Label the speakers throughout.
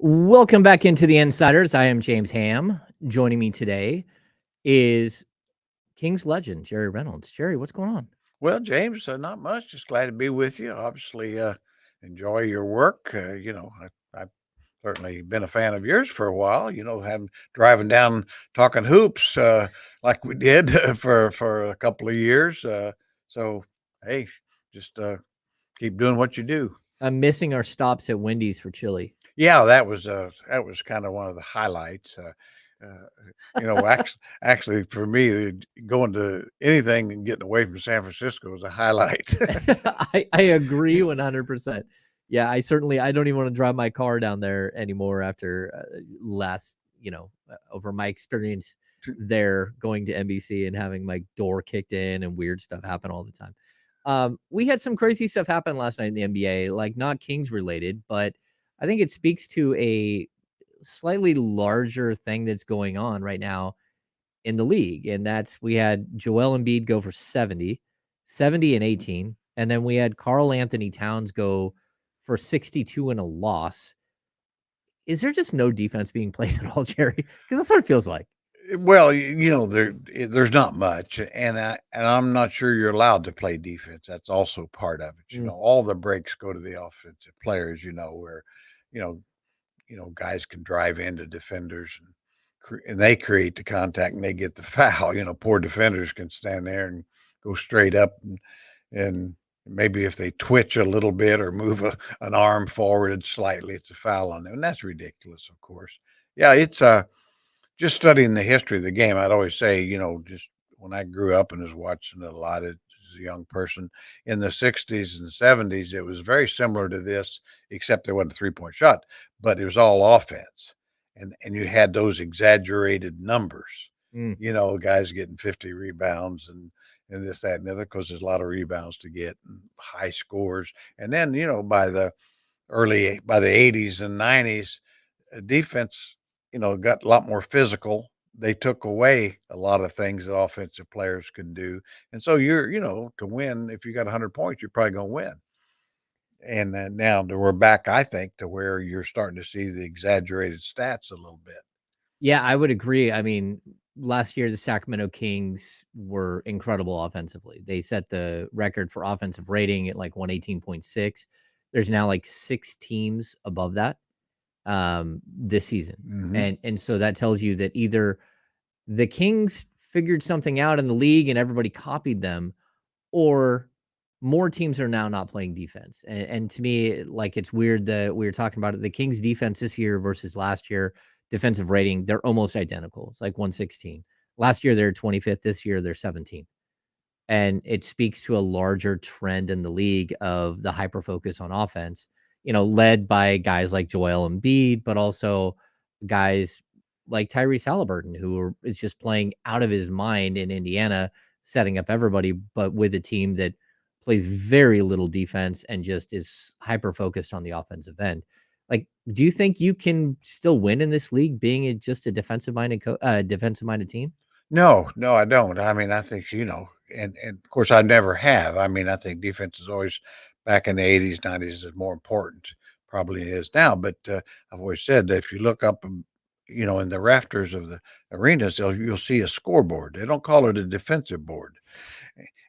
Speaker 1: Welcome back into the Insiders. I am James Ham. Joining me today is King's legend, Jerry Reynolds. Jerry, what's going on?
Speaker 2: Well, James, not much. Just glad to be with you. Obviously, enjoy your work. I've certainly been a fan of yours for a while. Having driving down talking hoops like we did for a couple of years. So, hey, just keep doing what you do.
Speaker 1: I'm missing our stops at Wendy's for chili.
Speaker 2: Yeah, that was kind of one of the highlights. Uh, actually, for me, going to anything and getting away from San Francisco is a highlight.
Speaker 1: I agree 100%. Yeah, I don't even want to drive my car down there anymore after over my experience there going to NBC and having my door kicked in and weird stuff happen all the time. We had some crazy stuff happen last night in the NBA, like not Kings related, but I think it speaks to a slightly larger thing that's going on right now in the league. And that's we had Joel Embiid go for 70 and 18. And then we had Carl Anthony Towns go for 62 and a loss. Is there just no defense being played at all, Jerry? Because that's what it feels like.
Speaker 2: Well, there's not much, and I'm not sure you're allowed to play defense. That's also part of it.
Speaker 1: Mm.
Speaker 2: All the breaks go to the offensive players. Where, you know, guys can drive into defenders and they create the contact and they get the foul. Poor defenders can stand there and go straight up and maybe if they twitch a little bit or move an arm forward slightly, it's a foul on them, and that's ridiculous. Of course, yeah, it's just studying the history of the game. I'd always say, just when I grew up and was watching it a lot as a young person in the 60s and 70s, it was very similar to this, except there wasn't a 3-point shot, but it was all offense. And you had those exaggerated numbers,
Speaker 1: Mm.
Speaker 2: guys getting 50 rebounds and this, that, and the other, because there's a lot of rebounds to get and high scores. And then, by the 80s and 90s, defense, got a lot more physical. They took away a lot of things that offensive players can do. And so to win, if you got 100 points, you're probably going to win. And then now we're back, I think, to where you're starting to see the exaggerated stats a little bit.
Speaker 1: Yeah, I would agree. I mean, last year the Sacramento Kings were incredible offensively. They set the record for offensive rating at like 118.6. There's now like 6 teams above that this season.
Speaker 2: Mm-hmm.
Speaker 1: And so that tells you that either the Kings figured something out in the league and everybody copied them, or more teams are now not playing defense. And to me, like it's weird that we were talking about it. The Kings defense this year versus last year, defensive rating, they're almost identical. It's like 116. Last year they're 25th. This year they're 17th. And it speaks to a larger trend in the league of the hyper focus on offense, led by guys like Joel Embiid, but also guys like Tyrese Halliburton, is just playing out of his mind in Indiana, setting up everybody, but with a team that plays very little defense and just is hyper focused on the offensive end. Like, do you think you can still win in this league being just a defensive minded team?
Speaker 2: No, I don't. I mean, I think, and of course I never have. I mean, I think defense is always back in the 80s, 90s is more important, probably it is now. But I've always said that if you look up, in the rafters of the arenas, you'll see a scoreboard. They don't call it a defensive board.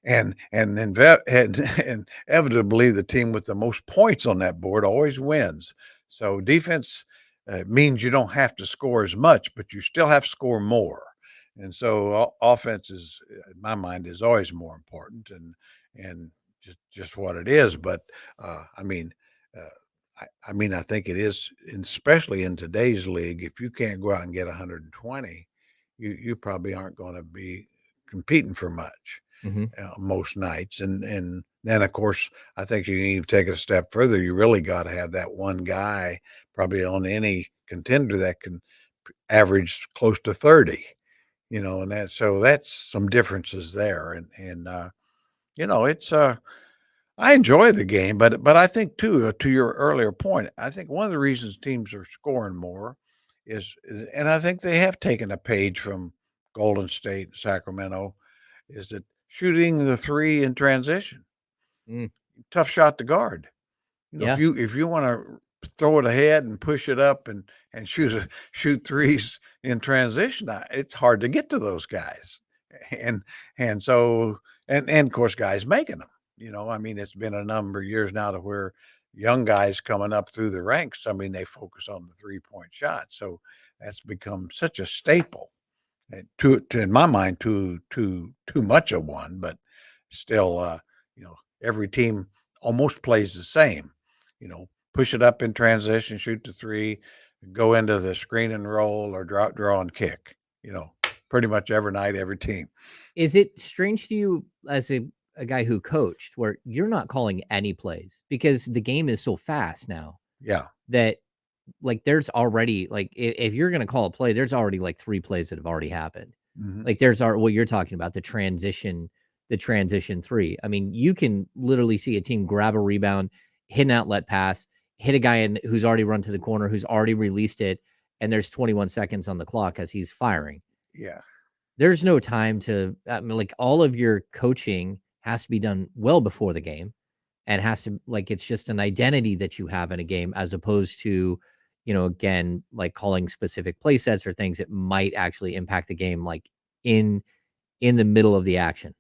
Speaker 2: And inevitably, the team with the most points on that board always wins. So defense means you don't have to score as much, but you still have to score more. And so offense is, in my mind, is always more important, and just what it is. But I mean, uh, I think it is, especially in today's league. If you can't go out and get 120, you probably aren't going to be competing for much
Speaker 1: Mm-hmm.
Speaker 2: most nights. And then of course, I think you can even take it a step further. You really got to have that one guy probably on any contender that can average close to 30. And that's some differences there. It's I enjoy the game, but I think too, to your earlier point, I think one of the reasons teams are scoring more and I think they have taken a page from Golden State, Sacramento, is that shooting the three in transition.
Speaker 1: Mm.
Speaker 2: Tough shot to guard.
Speaker 1: Yeah.
Speaker 2: If you want to throw it ahead and push it up and shoot threes in transition. It's hard to get to those guys, and and so and of course guys making them. I mean, it's been a number of years now to where young guys coming up through the ranks. I mean, they focus on the 3-point shot, so that's become such a staple. And in my mind, too much of one, but still, every team almost plays the same. Push it up in transition, shoot the three, go into the screen and roll, or draw and kick. You know, pretty much every night, every team.
Speaker 1: Is it strange to you as a guy who coached where you're not calling any plays because the game is so fast now
Speaker 2: Yeah.
Speaker 1: that like there's already like if you're gonna call a play, there's already like 3 plays that have already happened.
Speaker 2: Hmm.
Speaker 1: Like there's our what you're talking about, the transition 3. I mean, you can literally see a team grab a rebound, hit an outlet pass, hit a guy in who's already run to the corner, who's already released it, and there's 21 seconds on the clock as he's firing.
Speaker 2: Yeah.
Speaker 1: There's no time to I mean, like, all of your coaching has to be done well before the game and has to like, it's just an identity that you have in a game as opposed to, again, like, calling specific play sets or things that might actually impact the game, like, in in the middle of the action.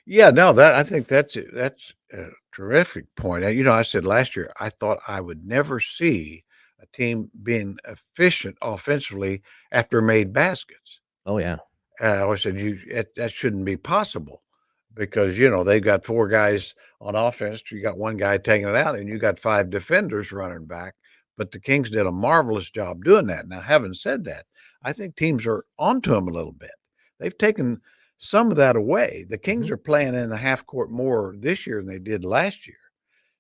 Speaker 2: Yeah, no, that I think that's a terrific point. I said last year I thought I would never see a team being efficient offensively after made baskets.
Speaker 1: Oh, yeah.
Speaker 2: I always said that shouldn't be possible because they've got 4 guys on offense. You got 1 guy taking it out, and you got 5 defenders running back. But the Kings did a marvelous job doing that. Now, having said that, I think teams are onto them a little bit. They've taken some of that away. The Kings
Speaker 1: Mhm.
Speaker 2: are playing in the half court more this year than they did last year.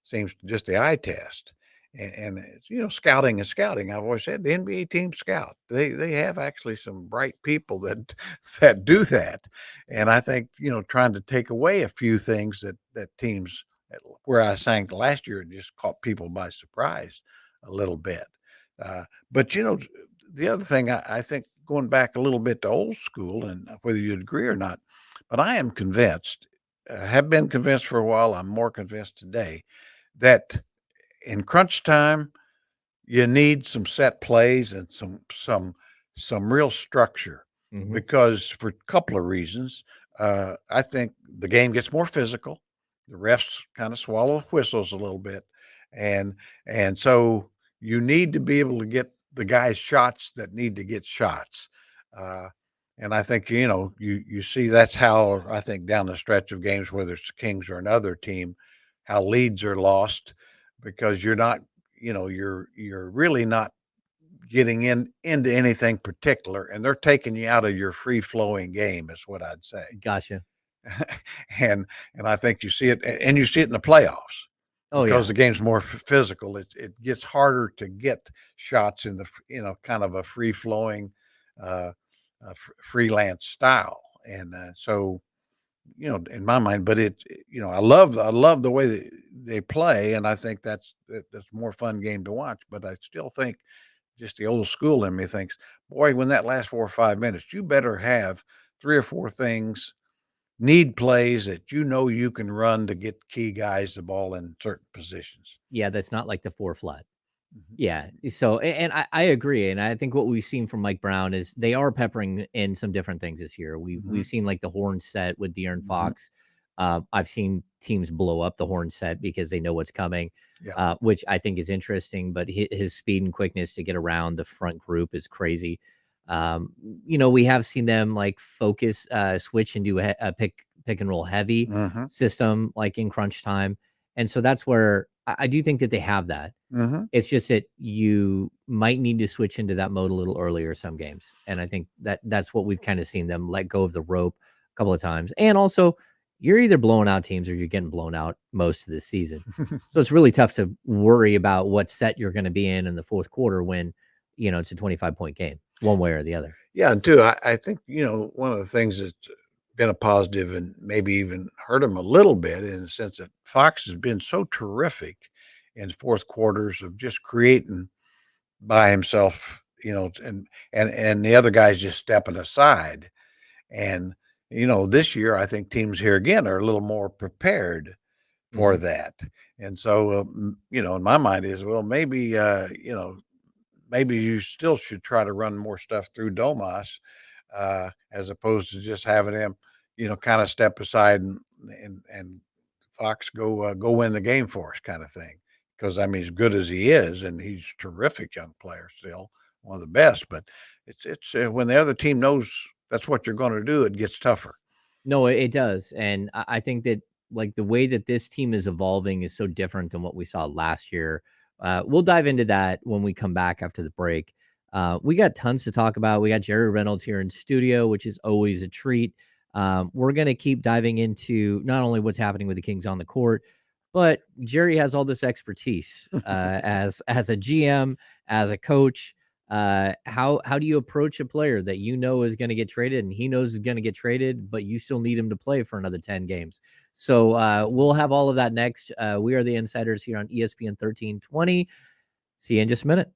Speaker 2: Seems just the eye test. And it's, scouting is scouting. I've always said the NBA team scout. They have actually some bright people that that do that. And I think, trying to take away a few things that teams where I sang last year and just caught people by surprise a little bit. But the other thing I think going back a little bit to old school and whether you'd agree or not, but I am convinced, have been convinced for a while. I'm more convinced today that in crunch time, you need some set plays and some real structure
Speaker 1: Mhm.
Speaker 2: because for a couple of reasons. I think the game gets more physical. The refs kind of swallow whistles a little bit, and so you need to be able to get the guys shots that need to get shots. Uh, and I think you see that's how I think down the stretch of games, whether it's the Kings or another team, how leads are lost because you're not you're really not getting into anything particular, and they're taking you out of your free flowing game is what I'd say.
Speaker 1: Gotcha.
Speaker 2: and I think you see it, and you see it in the playoffs
Speaker 1: Oh,
Speaker 2: because
Speaker 1: yeah.
Speaker 2: the game's more physical. It gets harder to get shots in the kind of a free flowing, uh, freelance style, and so in my mind, but I love the way they play, and I think that's more fun game to watch. But I still think just the old school in me thinks, boy, when that last 4 or 5 minutes, you better have 3 or 4 things, need plays that you can run to get key guys the ball in certain positions.
Speaker 1: Yeah, that's not like the 4 flat.
Speaker 2: Mhm.
Speaker 1: Yeah, so and I agree, and I think what we've seen from Mike Brown is they are peppering in some different things this year. We've
Speaker 2: Mhm.
Speaker 1: seen, like, the horn set with De'Aaron
Speaker 2: Mhm.
Speaker 1: Fox. I've seen teams blow up the horn set because they know what's coming,
Speaker 2: Yeah.
Speaker 1: which I think is interesting, but his speed and quickness to get around the front group is crazy. Um, we have seen them, like, focus, switch and do a pick and roll heavy
Speaker 2: Mhm.
Speaker 1: system, like, in crunch time, and so that's where I do think that they have that.
Speaker 2: Mhm.
Speaker 1: It's just that you might need to switch into that mode a little earlier some games, and I think that that's what we've kinda seen them let go of the rope a couple of times, and also, you're either blowing out teams or you're getting blown out most of the season. So it's really tough to worry about what set you're gonna be in the 4th quarter when, it's a 25-point game, one way or the other.
Speaker 2: Yeah, and two, I think, one of the things that's been a positive and maybe even hurt him a little bit in the sense that Fox has been so terrific in fourth quarters of just creating by himself, and the other guys just stepping aside. And this year, I think teams here again are a little more prepared for
Speaker 1: Mhm.
Speaker 2: that. And so, in my mind is, well, maybe, maybe you still should try to run more stuff through Domas, as opposed to just having him, kind of step aside and Fox go win the game for us, kind of thing. Because I mean, as good as he is, and he's a terrific young player, still one of the best. But it's when the other team knows that's what you're going to do, it gets tougher.
Speaker 1: No, it does, and I think that, like, the way that this team is evolving is so different than what we saw last year. We'll dive into that when we come back after the break. We got tons to talk about. We got Jerry Reynolds here in studio, which is always a treat. We're gonna keep diving into not only what's happening with the Kings on the court, but Jerry has all this expertise as a GM, as a coach. How do you approach a player that you know is going to get traded and he knows is going to get traded, but you still need him to play for another 10 games? So we'll have all of that next. We are the Insiders here on ESPN 1320. See you in just a minute.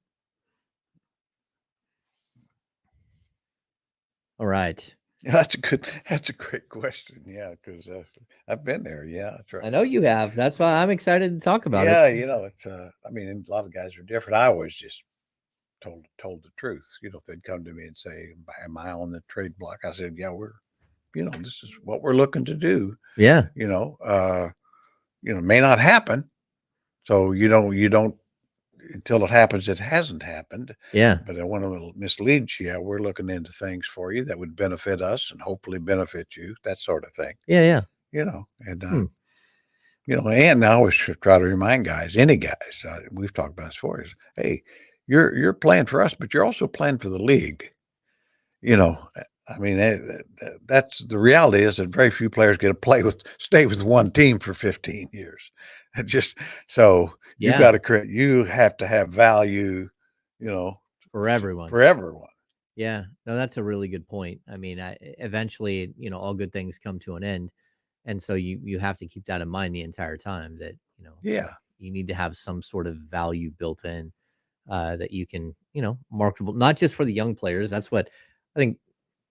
Speaker 1: All right.
Speaker 2: That's a great question. Yeah, because I've been there. Yeah, that's
Speaker 1: I
Speaker 2: right.
Speaker 1: know you have. That's why I'm excited to talk about it.
Speaker 2: Yeah, it's. I mean, a lot of guys are different. I always just told the truth. If they'd come to me and say, "Am I on the trade block?" I said, "Yeah, this is what we're looking to do."
Speaker 1: Yeah.
Speaker 2: You know, uh, may not happen. So you don't until it happens. It hasn't happened.
Speaker 1: Yeah.
Speaker 2: But I want to mislead you. Yeah, we're looking into things for you that would benefit us and hopefully benefit you. That sort of thing.
Speaker 1: Yeah. Yeah.
Speaker 2: And
Speaker 1: Hmm.
Speaker 2: and I always try to remind guys, any guys, we've talked about this before, is, hey, you're playing for us, but you're also playing for the league. You know, I mean, that's the reality is that very few players get to stay with one team for 15 years. It just so
Speaker 1: Yeah.
Speaker 2: you have to have value, you know,
Speaker 1: For everyone.
Speaker 2: for everyone.
Speaker 1: Yeah. No, that's a really good point. I mean, eventually, all good things come to an end. And so you have to keep that in mind the entire time that,
Speaker 2: Yeah,
Speaker 1: you need to have some sort of value built in that you can, marketable, not just for the young players. That's what I think,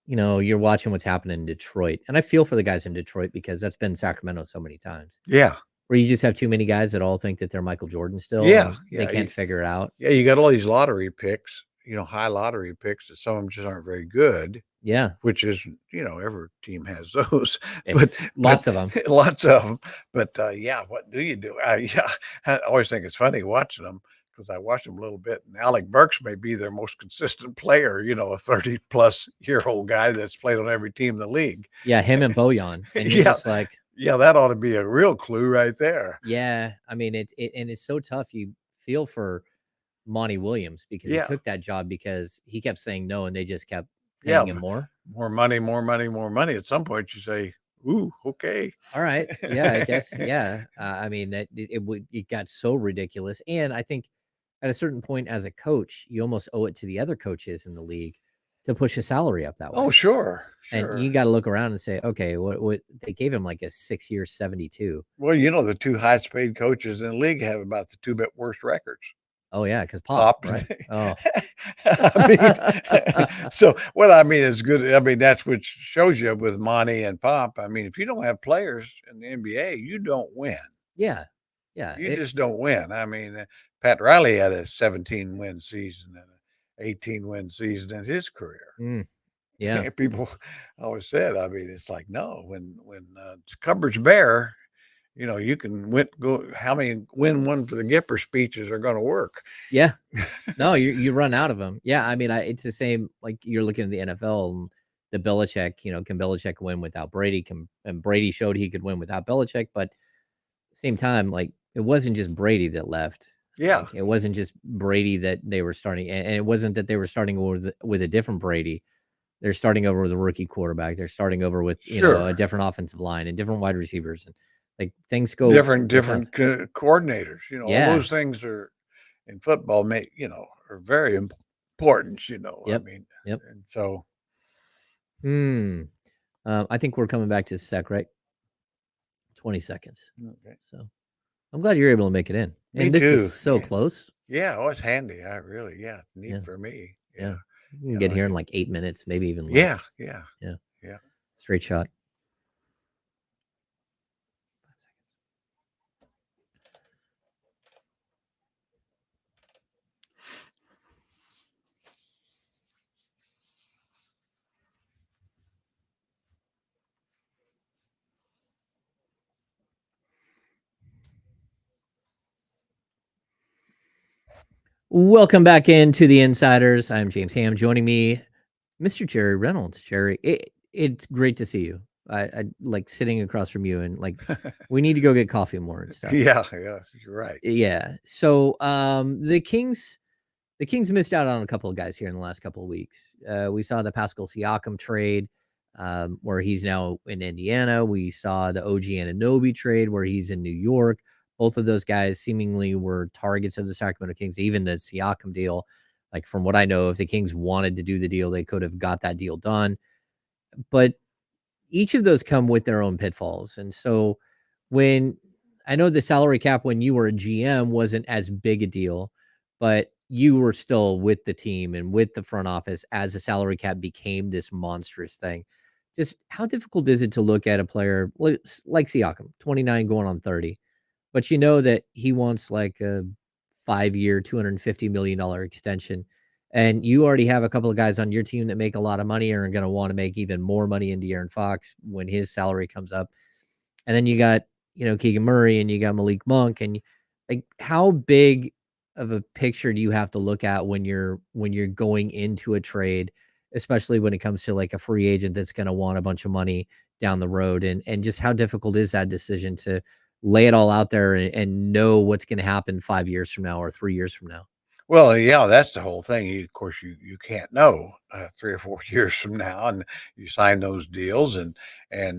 Speaker 1: you're watching what's happening in Detroit. And I feel for the guys in Detroit because that's been Sacramento so many times
Speaker 2: yeah,
Speaker 1: where you just have too many guys that all think that they're Michael Jordan still
Speaker 2: yeah,
Speaker 1: and they
Speaker 2: yeah.
Speaker 1: can't figure it out.
Speaker 2: Yeah, you got all these lottery picks, high lottery picks that some of them just aren't very good,
Speaker 1: Yeah.
Speaker 2: which is, every team has those,
Speaker 1: Eh,
Speaker 2: but
Speaker 1: Lots of them.
Speaker 2: lots of them. But yeah, what do you do? Yeah, I always think it's funny watching them because I watched them a little bit. And Alec Burks may be their most consistent player, a 30-plus-year-old guy that's played on every team in the league.
Speaker 1: Yeah. Him and Bojan. And you're
Speaker 2: Yeah,
Speaker 1: just like,
Speaker 2: yeah, that ought to be a real clue right there.
Speaker 1: yeah. I mean, and it's so tough. You feel for Monty Williams because he
Speaker 2: Yeah,
Speaker 1: took that job because he kept saying no and they just kept
Speaker 2: yeah,
Speaker 1: paying him more.
Speaker 2: more money, more money, more money. At some point, you say, "Ooh, okay."
Speaker 1: All right. Yeah, I guess. Yeah. I mean, that it got so ridiculous. And I think at a certain point as a coach, you almost owe it to the other coaches in the league to push the salary up that
Speaker 2: Oh,
Speaker 1: way.
Speaker 2: sure,
Speaker 1: And you
Speaker 2: sure.
Speaker 1: got to look around and say, okay, what they gave him like a 6 year 72.
Speaker 2: Well, the two highest paid coaches in the league have about the two worst records.
Speaker 1: Oh yeah, because Pop,
Speaker 2: Pop.
Speaker 1: right? Oh.
Speaker 2: I mean, so what I mean is good. I mean, that's what shows you with Monty and Pop. I mean, if you don't have players in the NBA, you don't win.
Speaker 1: Yeah. Yeah.
Speaker 2: You just don't win. I mean, Pat Riley had a 17-win season and an 18-win season in his career.
Speaker 1: Yeah.
Speaker 2: People always said, I mean, it's like, no, when cupboard's bare, you can go. How many win one for the Gipper speeches are going to work?
Speaker 1: Yeah. No, you run out of them. Yeah, I mean, it's the same. Like you're looking at the NFL and the Belichick. Can Belichick win without Brady? And Brady showed he could win without Belichick, but same time, like it wasn't just Brady that left.
Speaker 2: Yeah,
Speaker 1: Like it wasn't just Brady that they were starting, and it wasn't that they were starting with a different Brady. They're starting over with a rookie quarterback. They're starting over with a
Speaker 2: sure.
Speaker 1: different offensive line and different wide receivers, and like things go fast.
Speaker 2: Different coordinators. All
Speaker 1: Yeah.
Speaker 2: those things are in football. Are very important. I
Speaker 1: Yep.
Speaker 2: mean,
Speaker 1: Yep.
Speaker 2: and so
Speaker 1: Hmm. I think we're coming back to sec, right? 20 seconds.
Speaker 2: okay.
Speaker 1: So I'm glad you're able to make it in.
Speaker 2: Me
Speaker 1: And this is
Speaker 2: too.
Speaker 1: so
Speaker 2: Yeah,
Speaker 1: close.
Speaker 2: yeah. Oh, it's handy. I really, yeah, neat
Speaker 1: Yeah.
Speaker 2: for me.
Speaker 1: Yeah.
Speaker 2: Yeah,
Speaker 1: You can get
Speaker 2: I
Speaker 1: here in
Speaker 2: can.
Speaker 1: like 8 minutes, maybe even
Speaker 2: Yeah,
Speaker 1: less.
Speaker 2: yeah,
Speaker 1: Yeah.
Speaker 2: yeah.
Speaker 1: Straight shot. Welcome back into the Insiders. I'm James Ham. Joining me, Mr. Jerry Reynolds. Jerry, it's great to see you. I like sitting across from you, and like we need to go get coffee more and stuff.
Speaker 2: Yeah, yeah, you're right.
Speaker 1: Yeah. So, the Kings missed out on a couple of guys here in the last couple of weeks. We saw the Pascal Siakam trade, where he's now in Indiana. We saw the OG Anunoby trade, where he's in New York. Both of those guys seemingly were targets of the Sacramento Kings. Even the Siakam deal, like from what I know, if the Kings wanted to do the deal, they could have got that deal done. But each of those come with their own pitfalls. And so when I know the salary cap when you were a GM wasn't as big a deal, but you were still with the team and with the front office as the salary cap became this monstrous thing. Just how difficult is it to look at a player like Siakam, 29 going on 30, but you know that he wants like a 5-year, $250 million extension. And you already have a couple of guys on your team that make a lot of money and are going to want to make even more money in De'Aaron Fox when his salary comes up. And then you got, Keegan Murray and you got Malik Monk. And like, how big of a picture do you have to look at when you're going into a trade, especially when it comes to like a free agent that's going to want a bunch of money down the road? And just how difficult is that decision to lay it all out there and know what's going to happen 5 years from now or 3 years from now?
Speaker 2: Well, yeah, that's the whole thing. Of course, you can't know 3 or 4 years from now, and you sign those deals, and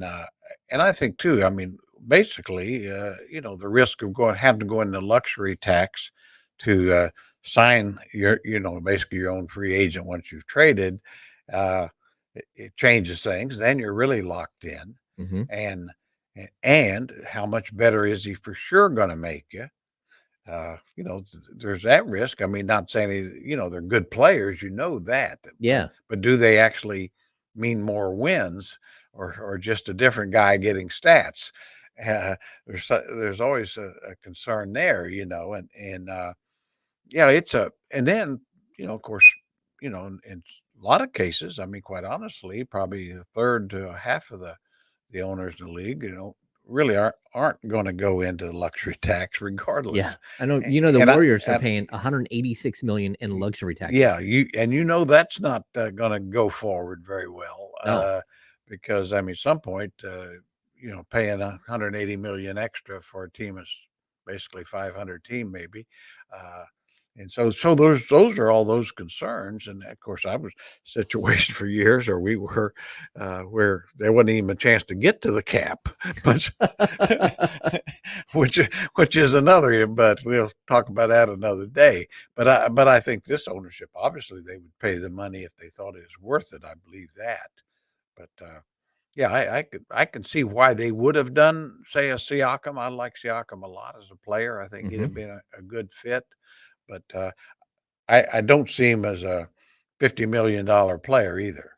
Speaker 2: uh, and I think too. I mean, basically, the risk of having to go into luxury tax to sign basically your own free agent once you've traded, uh, it changes things. Then you're really locked in,
Speaker 1: Hmm.
Speaker 2: and and how much better is he for sure going to make you? There's that risk. I mean, not saying they're good players, that,
Speaker 1: Yeah.
Speaker 2: but do they actually mean more wins or just a different guy getting stats? Uh, there's always a concern there, and yeah, and then of course, in a lot of cases, I mean, quite honestly, probably a third to a half of the owners in the league, really aren't going to go into luxury tax
Speaker 1: Yeah.
Speaker 2: regardless.
Speaker 1: I know,
Speaker 2: A-
Speaker 1: the
Speaker 2: And I,
Speaker 1: Warriors are
Speaker 2: and
Speaker 1: paying 186 million in luxury tax this
Speaker 2: yeah,
Speaker 1: year.
Speaker 2: that's not going to go forward very well,
Speaker 1: No.
Speaker 2: because I mean, some point, paying 180 million extra for a team is basically 500 team maybe, uh, and so those are all those concerns, and of course I was situated for years, or we were, where there wasn't even a chance to get to the cap, but which which is another, but we'll talk about that another day. But I think this ownership, obviously, they would pay the money if they thought it was worth it. I believe that. But yeah, I can see why they would have done, say, a Siakam. I like Siakam a lot as a player. I think he'd
Speaker 1: Hmm.
Speaker 2: have been a good fit. But I don't see him as a $50 million player either.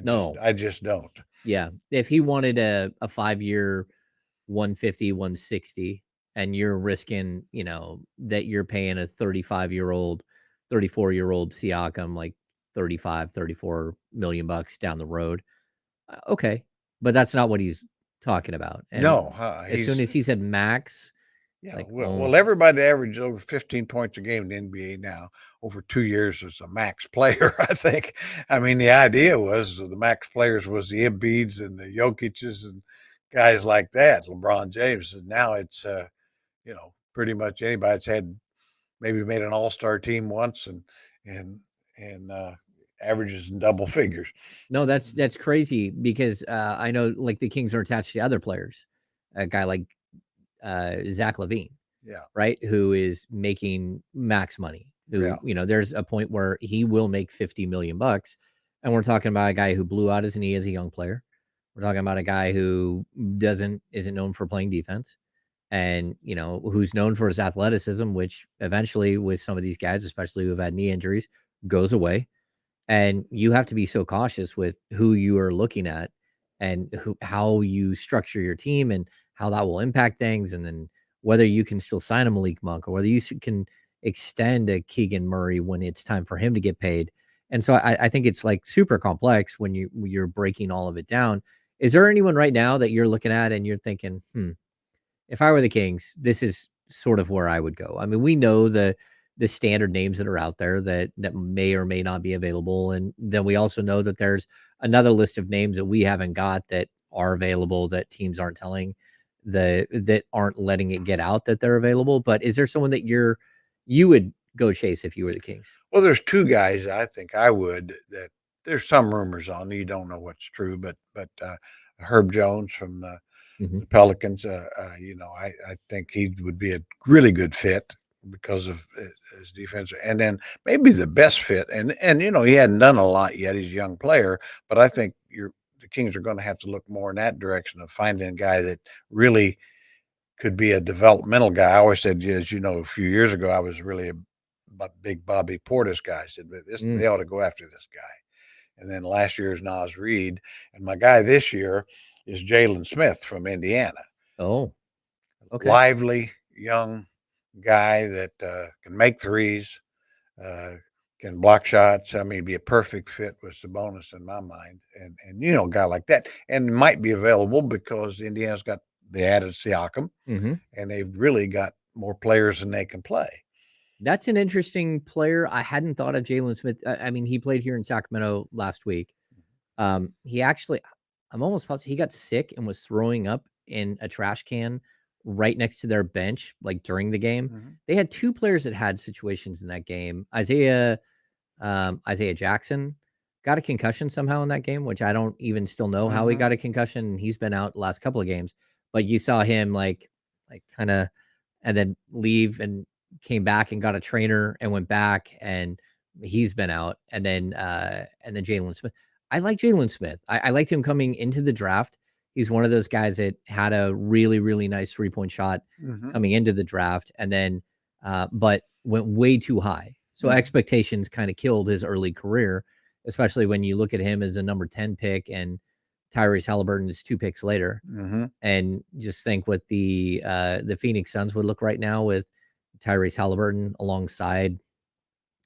Speaker 1: No.
Speaker 2: I just don't.
Speaker 1: Yeah. If he wanted a 5-year 150, 160, and you're risking, that you're paying a 35-year-old, 34-year-old Siakam like 35, 34 million bucks down the road. Okay. But that's not what he's talking about. And
Speaker 2: No,
Speaker 1: as soon as he said max, it's
Speaker 2: yeah,
Speaker 1: like,
Speaker 2: well, everybody averages over 15 points a game in the NBA now. Over 2 years as a max player, I think. I mean, the idea was the max players was the Embiids and the Jokic's and guys like that, LeBron James. And now it's, pretty much anybody that's maybe made an all-star team once and, and averages in double figures.
Speaker 1: no, that's crazy because I know like the Kings are attached to other players. A guy like Zach Levine,
Speaker 2: Yeah.
Speaker 1: right? Who is making max money.
Speaker 2: Yeah.
Speaker 1: Who, there's a point where he will make 50 million bucks. And we're talking about a guy who blew out his knee as a young player. We're talking about a guy who isn't known for playing defense and, who's known for his athleticism, which eventually with some of these guys, especially who've had knee injuries, goes away. And you have to be so cautious with who you are looking at and how you structure your team and how that will impact things. And then whether you can still sign a Malik Monk or whether you can extend a Keegan Murray when it's time for him to get paid. And so I think it's like super complex when you're breaking all of it down. Is there anyone right now that you're looking at and you're thinking, if I were the Kings, this is sort of where I would go? I mean, we know the standard names that are out there that may or may not be available. And then we also know that there's another list of names that we haven't got that are available that teams aren't telling that aren't letting it get out that they're available. But is there someone that you would go chase if you were the Kings?
Speaker 2: Well, there's two guys I think I would that there's some rumors on. You don't know what's true, but Herb Jones from
Speaker 1: Hmm.
Speaker 2: the Pelicans. I think he would be a really good fit because of his defense, and then maybe the best fit. And he hadn't done a lot yet. He's a young player, but I think the Kings are going to have to look more in that direction of finding a guy that really could be a developmental guy. I always said, as you know, a few years ago, I was really a big Bobby Portis guy. I said, but
Speaker 1: Mm.
Speaker 2: they ought to go after this guy. And then last year's Nas Reed, and my guy this year is Jalen Smith from Indiana.
Speaker 1: Oh, okay.
Speaker 2: Lively young guy that can make threes, uh, can block shots. I mean, be a perfect fit with Sabonis in my mind, and a guy like that, and might be available because Indiana's got they added Siakam,
Speaker 1: Hmm.
Speaker 2: and they've really got more players than they can play.
Speaker 1: That's an interesting player. I hadn't thought of Jalen Smith. I mean, he played here in Sacramento last week. He actually, I'm almost positive he got sick and was throwing up in a trash can right next to their bench, like during the game.
Speaker 2: Mm-hmm.
Speaker 1: They had two players that had situations in that game. Isaiah Jackson got a concussion somehow in that game, which I don't even still know how he
Speaker 2: Mm-hmm.
Speaker 1: got a concussion. And he's been out the last couple of games, but you saw him like kind of, and then leave and came back and got a trainer and went back and he's been out. And then Jalen Smith. I like Jalen Smith. I liked him coming into the draft. He's one of those guys that had a really, really nice 3-point shot
Speaker 2: Mm-hmm.
Speaker 1: coming into the draft, and then but went way too high. So
Speaker 2: Mm-hmm.
Speaker 1: expectations kind of killed his early career, especially when you look at him as a number 10 pick and Tyrese Halliburton's 2 picks later.
Speaker 2: Mm-hmm.
Speaker 1: And just think what the Phoenix Suns would look right now with Tyrese Halliburton alongside,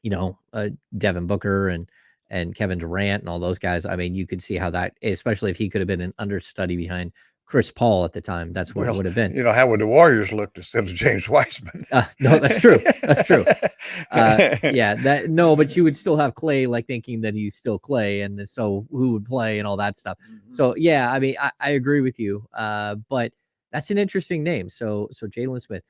Speaker 1: Devin Booker and Kevin Durant and all those guys. I mean, you could see how that, especially if he could have been an understudy behind Chris Paul at the time, that's what it
Speaker 2: Well,
Speaker 1: would have been.
Speaker 2: how would the Warriors look instead of James Wiseman?
Speaker 1: No, that's true. That's true. Yeah, that no, but you would still have Clay like thinking that he's still Clay, and so who would play and all that stuff.
Speaker 2: Mm-hmm.
Speaker 1: So yeah, I mean, I agree with you. But that's an interesting name. So Jalen Smith.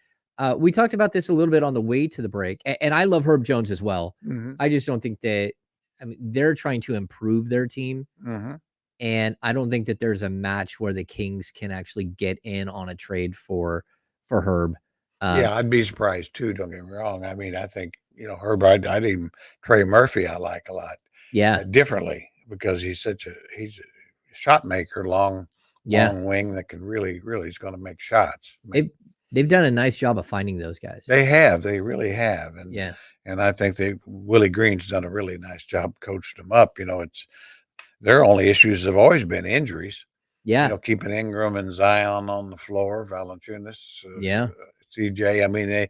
Speaker 1: We talked about this a little bit on the way to the break, and I love Herb Jones as well.
Speaker 2: Mm-hmm.
Speaker 1: I just don't think that. I mean, they're trying to improve their team,
Speaker 2: Mm-hmm.
Speaker 1: and I don't think that there's a match where the Kings can actually get in on a trade for Herb.
Speaker 2: Yeah, I'd be surprised too. Don't get me wrong. I mean, I think Herb. I'd even Trey Murphy. I like a lot
Speaker 1: Yeah,
Speaker 2: differently because he's a shot maker,
Speaker 1: yeah.
Speaker 2: long wing that can really is going to make shots. I mean,
Speaker 1: They've they've done a nice job of finding those guys.
Speaker 2: they really have,
Speaker 1: Yeah.
Speaker 2: and I think Willie Green's done a really nice job coached them up. It's their only issues have always been injuries.
Speaker 1: Yeah.
Speaker 2: Keeping Ingram and Zion on the floor, Valanciunas,
Speaker 1: Yeah.
Speaker 2: CJ. I mean,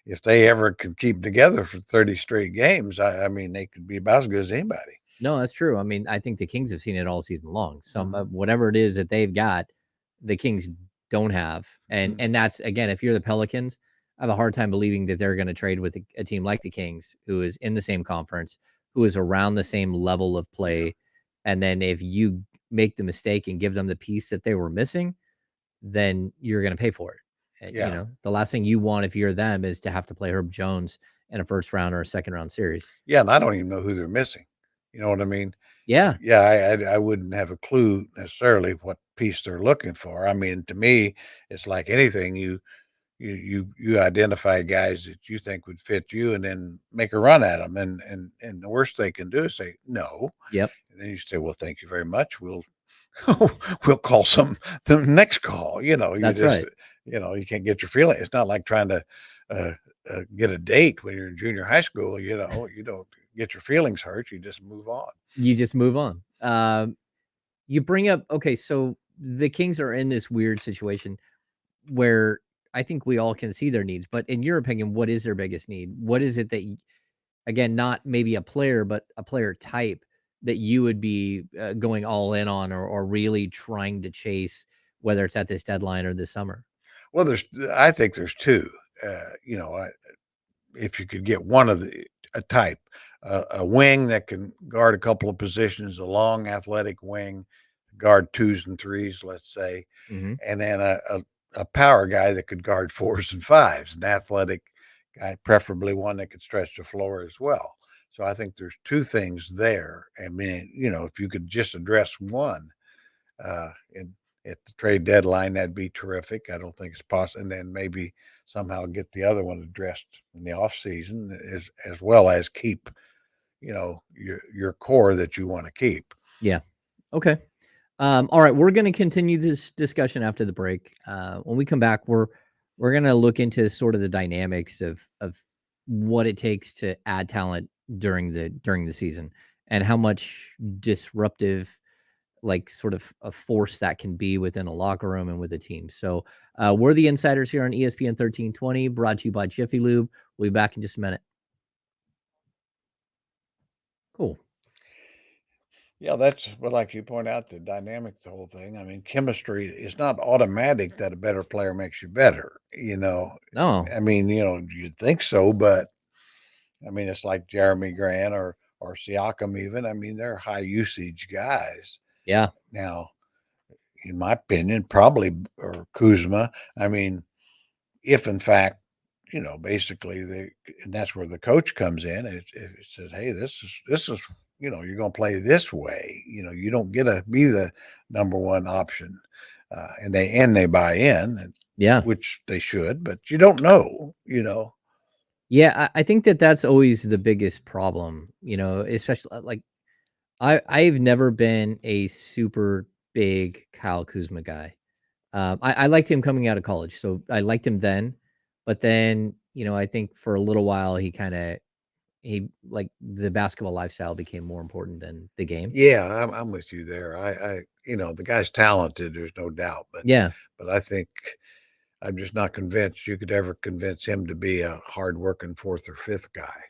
Speaker 2: if they ever could keep them together for 30 straight games, I mean, they could be about as good as anybody.
Speaker 1: No, that's true. I mean, I think the Kings have seen it all season long. Some
Speaker 2: Mhm.
Speaker 1: whatever it is that they've got, the Kings don't have. And
Speaker 2: Mhm.
Speaker 1: and that's again, if you're the Pelicans, I have a hard time believing that they're going to trade with a team like the Kings, who is in the same conference, who is around the same level of
Speaker 2: Yeah.
Speaker 1: play. And then if you make the mistake and give them the piece that they were missing, then you're going to pay for it. And,
Speaker 2: Yeah.
Speaker 1: the last thing you want if you're them is to have to play Herb Jones in a first round or a second round series.
Speaker 2: Yeah. And I don't even know who they're missing. You know what I mean?
Speaker 1: Yeah.
Speaker 2: Yeah. I wouldn't have a clue necessarily what piece they're looking for. I mean, to me, it's like anything you identify guys that you think would fit you and then make a run at them. And the worst they can do is say no.
Speaker 1: Yep.
Speaker 2: And then you say, well, thank you very much. We'll we'll call the next call. You
Speaker 1: That's
Speaker 2: just
Speaker 1: right.
Speaker 2: you can't get your feeling. It's not like trying to uh, get a date when you're in junior high school. You don't get your feelings hurt. You just move on.
Speaker 1: You just move on. You bring up okay, so the Kings are in this weird situation where I think we all can see their needs, but in your opinion, what is their biggest need? What is it that again, not maybe a player, but a player type that you would be going all in on or really trying to chase, whether it's at this deadline or this summer?
Speaker 2: Well, I think there's two. Uh, you know, I, if you could get one of a type, a wing that can guard a couple of positions, a long athletic wing, guard twos and threes, let's say,
Speaker 1: Mhm.
Speaker 2: and then a power guy that could guard fours and fives, an athletic guy, preferably one that could stretch the floor as well. So I think there's two things there. I mean, if you could just address one, and at the trade deadline, that'd be terrific. I don't think it's possible, and then maybe somehow get the other one addressed in the off season, as well as keep your core that you want to keep.
Speaker 1: Yeah. Okay. All right, we're going to continue this discussion after the break. When we come back, we're going to look into sort of the dynamics of what it takes to add talent during the season and how much disruptive, like sort of a force that can be within a locker room and with a team. So we're the insiders here on ESPN 1320, brought to you by Jiffy Lube. We'll be back in just a minute. Cool.
Speaker 2: Yeah, that's but like you point out, the dynamic, the whole thing. I mean, chemistry is not automatic that a better player makes you better.
Speaker 1: Oh,
Speaker 2: I mean, you'd think so, but I mean, it's like Jeremy Grant or Siakam even. I mean, they're high usage guys.
Speaker 1: yeah.
Speaker 2: Now, in my opinion, probably or Kuzma. I mean, if in fact, basically and that's where the coach comes in. It says, hey, this is you're going to play this way. You don't get to be the number one option, and they buy in,
Speaker 1: Yeah.
Speaker 2: which they should, but you don't know.
Speaker 1: Yeah, I think that that's always the biggest problem, especially like I've never been a super big Kyle Kuzma guy. I liked him coming out of college, so I liked him then. But then, I think for a little while he like the basketball lifestyle became more important than the game.
Speaker 2: Yeah, I'm with you there. The guy's talented. There's no doubt, but
Speaker 1: Yeah,
Speaker 2: I think I'm just not convinced you could ever convince him to be a hardworking fourth or fifth guy,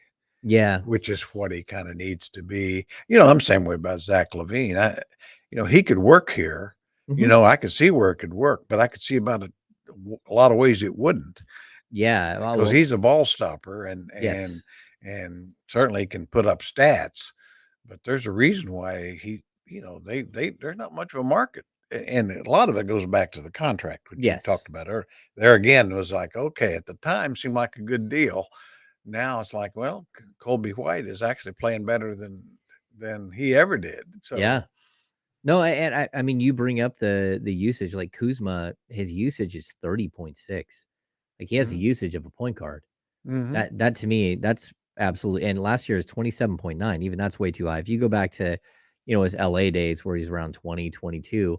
Speaker 1: yeah,
Speaker 2: which is what he kind of needs to be. I'm the same way about Zach Levine. He could work here.
Speaker 1: hmm
Speaker 2: I could see where it could work, but I could see about a lot of ways it wouldn't
Speaker 1: yeah.
Speaker 2: because he's a ball stopper
Speaker 1: Yes,
Speaker 2: and certainly can put up stats. But there's a reason why there's not much of a market. And a lot of it goes back to the contract, which you
Speaker 1: yes.
Speaker 2: talked about earlier. There again was like, okay, at the time seemed like a good deal. Now it's like, well, Colby White is actually playing better than he ever did. So
Speaker 1: Yeah. No, and I mean, you bring up the usage, like Kuzma, his usage is 30.6. Like he has a
Speaker 2: mhm,
Speaker 1: usage of a point guard.
Speaker 2: mhm.
Speaker 1: That to me, that's absolutely, and last year is 27.9. Even that's way too high. If you go back to, his LA days where he's around 20, 22,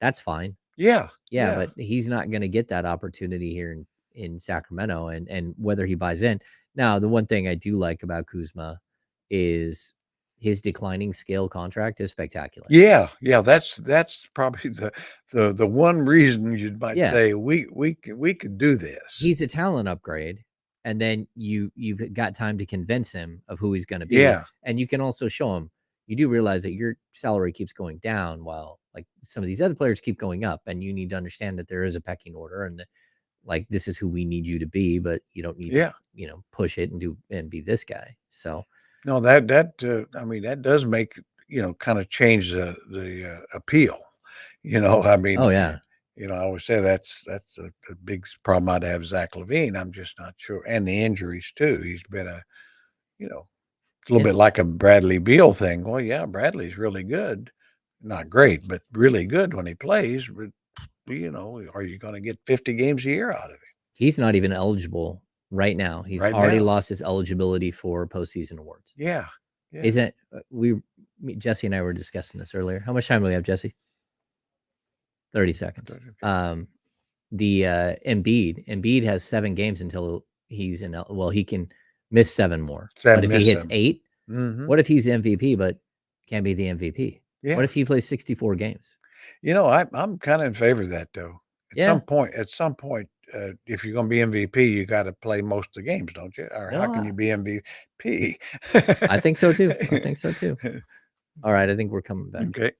Speaker 1: that's fine.
Speaker 2: Yeah,
Speaker 1: Yeah,
Speaker 2: yeah,
Speaker 1: but he's not going to get that opportunity here in Sacramento, and whether he buys in. Now, the one thing I do like about Kuzma is his declining scale contract is spectacular.
Speaker 2: yeah, yeah. That's probably the one reason you might
Speaker 1: Yeah,
Speaker 2: say we could do this.
Speaker 1: he's a talent upgrade, and then you've got time to convince him of who he's gonna be,
Speaker 2: Yeah,
Speaker 1: and you can also show him you do realize that your salary keeps going down while, like, some of these other players keep going up, and you need to understand that there is a pecking order and that, like, this is who we need you to be, but you don't need to,
Speaker 2: yeah.
Speaker 1: push it and be this guy, so
Speaker 2: No, I mean, that does make, kinda change the appeal, I mean,
Speaker 1: oh, yeah.
Speaker 2: I always say that's a big problem I'd have Zach Levine. I'm just not sure, and the injuries too. He's been you know, a little
Speaker 1: Yeah.
Speaker 2: bit like a Bradley Beal thing. Well, yeah, Bradley's really good. Not great, but really good when he plays, but, are you gonna get 50 games a year out of him
Speaker 1: He's not even eligible right now. He's
Speaker 2: right
Speaker 1: already
Speaker 2: now?
Speaker 1: lost his eligibility for postseason awards.
Speaker 2: Yeah, yeah.
Speaker 1: Isn't Jesse and I were discussing this earlier. How much time do we have, Jesse? 30
Speaker 2: I thought,
Speaker 1: seconds.
Speaker 2: okay.
Speaker 1: The Embiid has 7 games until he's well, he can miss 7 more. But
Speaker 2: Sam
Speaker 1: if he
Speaker 2: missed
Speaker 1: hits
Speaker 2: him.
Speaker 1: 8,
Speaker 2: Mhm.
Speaker 1: what if he's MVP but can't be the MVP? What
Speaker 2: Yeah.
Speaker 1: if he plays 64 games?
Speaker 2: I'm kinda in favor of that, though.
Speaker 1: Yeah.
Speaker 2: At some point, if you're gonna be MVP, you gotta play most of the games, don't you? Or how
Speaker 1: No,
Speaker 2: can you be MVP?
Speaker 1: I think so too. I think so too. All right, I think we're coming back.
Speaker 2: Okay.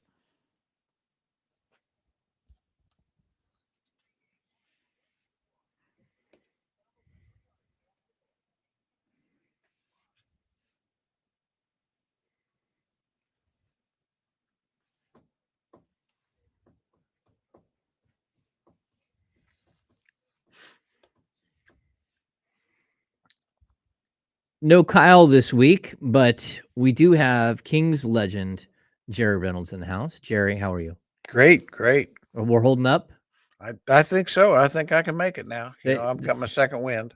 Speaker 1: No Kyle this week, but we do have Kings legend Jerry Reynolds in the house. Jerry, how are you?
Speaker 2: Great, great.
Speaker 1: We're holding up.
Speaker 2: I think so. I think I can make it now.
Speaker 1: The,
Speaker 2: I've got my second wind.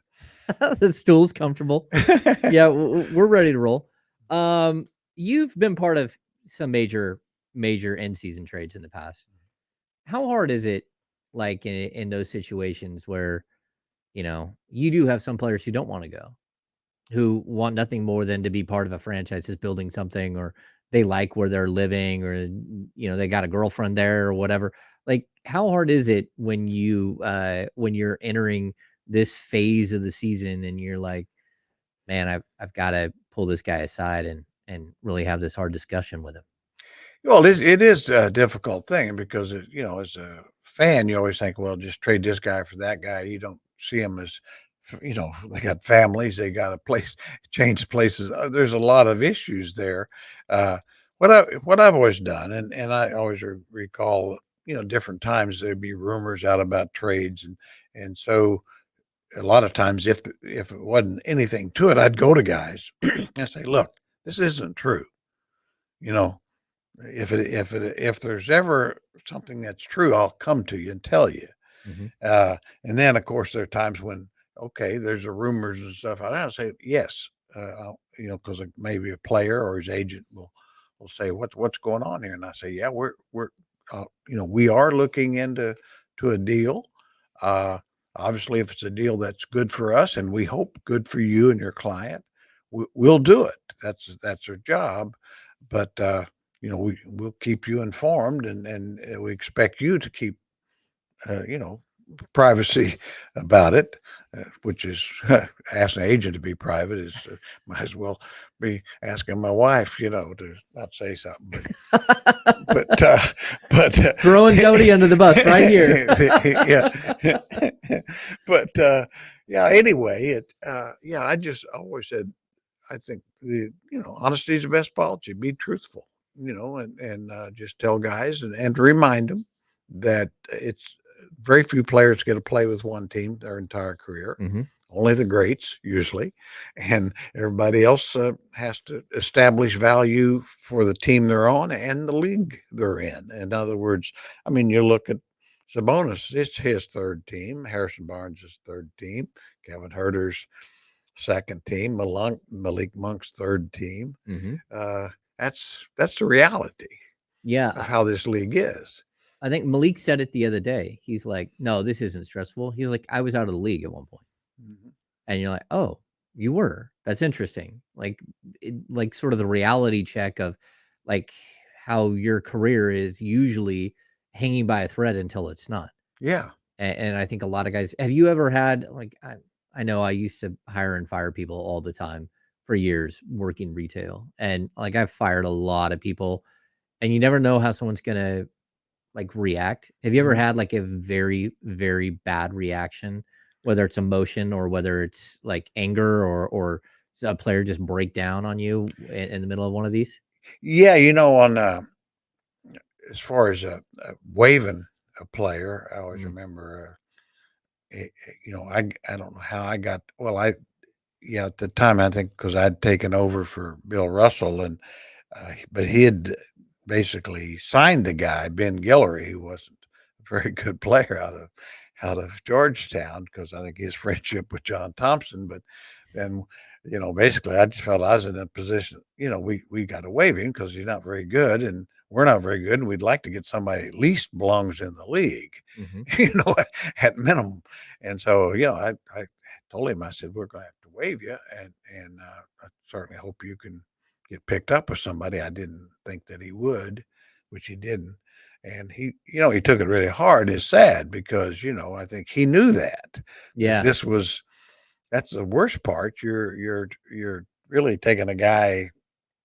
Speaker 1: the stool's comfortable. Yeah, we're ready to roll. Um, you've been part of some major end season trades in the past. How hard is it, like in those situations where you do have some players who don't want to go, who want nothing more than to be part of a franchise that's building something, or they like where they're living, or they got a girlfriend there or whatever. Like, how hard is it when you're entering this phase of the season and you're like, man, I've got to pull this guy aside and really have this hard discussion with him.
Speaker 2: Well, it is a difficult thing because as a fan, you always think, well, just trade this guy for that guy. You don't see them as, they got families, they got a place, change places. There's a lot of issues there. Uh, what I've always done, and I always recall, different times there'd be rumors out about trades, and so a lot of times if it wasn't anything to it, I'd go to guys and say, look, this isn't true. You know, if there's ever something that's true, I'll come to you and tell you.
Speaker 1: Mm-hmm.
Speaker 2: And then, of course, there are times when, okay, there's a rumors and stuff. I'll say yes, because maybe a player or his agent will say, what's going on here? And I say, yeah, we're we are looking into a deal. Uh, Obviously, if it's a deal that's good for us, and we hope good for you and your client, we'll do it. That's our job. But we'll keep you informed, and we expect you to keep uh, you know privacy about it, which is asking an agent to be private is might as well be asking my wife, to not say something. But
Speaker 1: Throwing Cody under the bus right here.
Speaker 2: yeah, but yeah. Anyway, yeah. I just always said I think honesty is the best policy. Be truthful, and just tell guys and to remind them that it's very few players get to play with one team their entire career.
Speaker 1: Mm-hmm.
Speaker 2: Only the greats usually, and everybody else has to establish value for the team they're on and the league they're in other words, I mean, you look at Sabonis, it's his third team. Harrison Barnes' is third team. Kevin Herter's second team. Malik Monk's third team.
Speaker 1: Mm-hmm.
Speaker 2: Uh, that's the reality of
Speaker 1: Yeah,
Speaker 2: how this league is.
Speaker 1: I think Malik said it the other day. He's like, "No, this isn't stressful." He's like, "I was out of the league at one point,"
Speaker 2: Mhm.
Speaker 1: and you're like, "Oh, you were? That's interesting." Like sort of the reality check of like how your career is usually hanging by a thread until it's not.
Speaker 2: Yeah.
Speaker 1: And I think a lot of guys. Have you ever had like I know I used to hire and fire people all the time for years working retail, and like I've fired a lot of people, and you never know how someone's gonna like react. Have you ever
Speaker 2: Mhm.
Speaker 1: had like a very, very bad reaction, whether it's emotion or whether it's like anger or a player just break down on you in the middle of one of these?
Speaker 2: Yeah, on as far as waving a player, I always
Speaker 1: Mhm.
Speaker 2: remember. I don't know how I got. Well, yeah, at the time I think because I'd taken over for Bill Russell, and but he had basically signed the guy Ben Guillory, who wasn't a very good player out of Georgetown because I think his friendship with John Thompson. But then, basically, I just felt I was in a position. We got to waive him because he's not very good, and we're not very good, and we'd like to get somebody at least belongs in the league,
Speaker 1: Mhm.
Speaker 2: at minimum. And so, I told him, I said, we're going to have to waive you, and I certainly hope you can get picked up with somebody. I didn't think that he would, which he didn't. And he took it really hard. It's sad because, I think he knew that
Speaker 1: Yeah.
Speaker 2: that's the worst part. You're really taking a guy,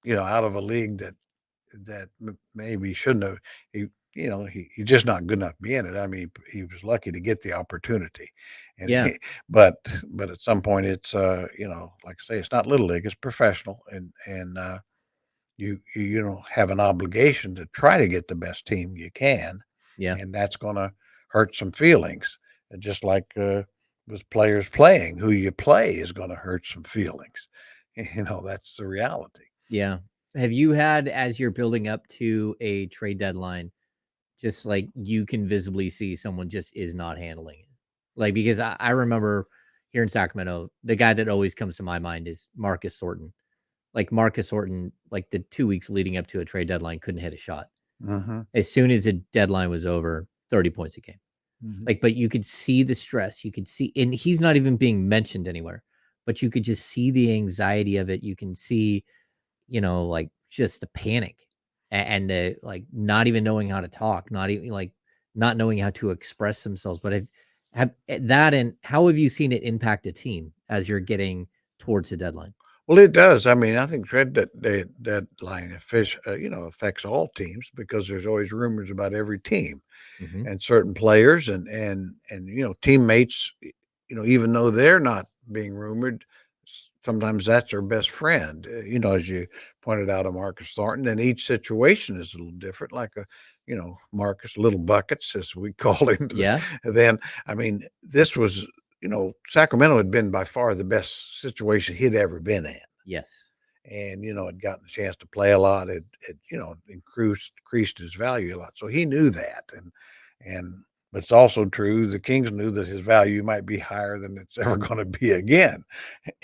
Speaker 2: out of a league that maybe shouldn't have. He's just not good enough to be in it. I mean, he was lucky to get the opportunity, and
Speaker 1: Yeah.
Speaker 2: but at some point, it's like I say, it's not little league, it's professional, and you don't have an obligation to try to get the best team you can,
Speaker 1: Yeah.
Speaker 2: and that's going to hurt some feelings. And just like with players playing, who you play is going to hurt some feelings. That's the reality.
Speaker 1: Yeah. Have you had, as you're building up to a trade deadline, just like you can visibly see someone just is not handling it? Like, because I remember here in Sacramento, the guy that always comes to my mind is Marcus Thornton. Like Marcus Thornton, like the 2 weeks leading up to a trade deadline, couldn't hit a shot.
Speaker 2: Hmm.
Speaker 1: As soon as the deadline was over, 30 points a game.
Speaker 2: Hmm.
Speaker 1: Like, but you could see the stress. You could see, and he's not even being mentioned anywhere, but you could just see the anxiety of it. You can see, like just the panic and the like not even knowing how to talk, not even like not knowing how to express themselves. But that and how have you seen it impact a team as you're getting towards the deadline?
Speaker 2: Well, it does. I mean, I think deadline affects all teams because there's always rumors about every team
Speaker 1: Hmm.
Speaker 2: and certain players and teammates. Even though they're not being rumored, sometimes that's their best friend. As you pointed out, of Marcus Thornton, and each situation is a little different. Like Marcus Little Buckets, as we call him.
Speaker 1: Yeah.
Speaker 2: Then, I mean, this was. Sacramento had been by far the best situation he'd ever been in.
Speaker 1: Yes.
Speaker 2: And, had gotten a chance to play a lot. It increased his value a lot. So he knew that. But it's also true the Kings knew that his value might be higher than it's ever going to be again.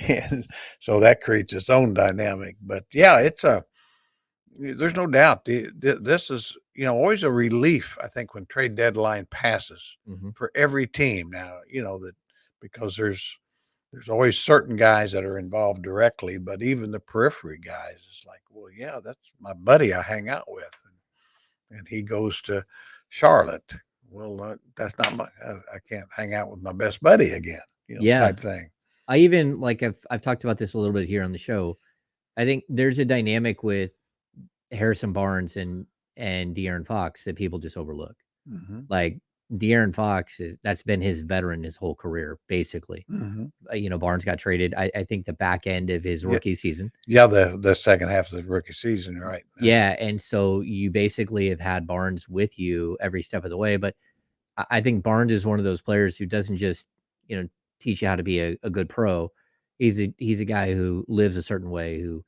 Speaker 2: And so that creates its own dynamic. But yeah, there's no doubt this is, always a relief, I think, when trade deadline passes
Speaker 1: Hmm.
Speaker 2: for every team now, that because there's always certain guys that are involved directly, but even the periphery guys, it's like, well, yeah, that's my buddy I hang out with, and he goes to Charlotte. Well, that's not my. I can't hang out with my best buddy again,
Speaker 1: Yeah.
Speaker 2: type thing.
Speaker 1: I even like I've talked about this a little bit here on the show. I think there's a dynamic with Harrison Barnes and De'Aaron Fox that people just overlook.
Speaker 2: Hmm.
Speaker 1: Like De'Aaron Fox that's been his veteran his whole career, basically.
Speaker 2: Hmm.
Speaker 1: Barnes got traded, I think the back end of his
Speaker 2: Yeah,
Speaker 1: rookie season.
Speaker 2: yeah. The second half of the rookie season, right?
Speaker 1: Yeah, and so you basically have had Barnes with you every step of the way, but I think Barnes is one of those players who doesn't just, you know, teach you how to be a good pro. He's a guy who lives a certain way, who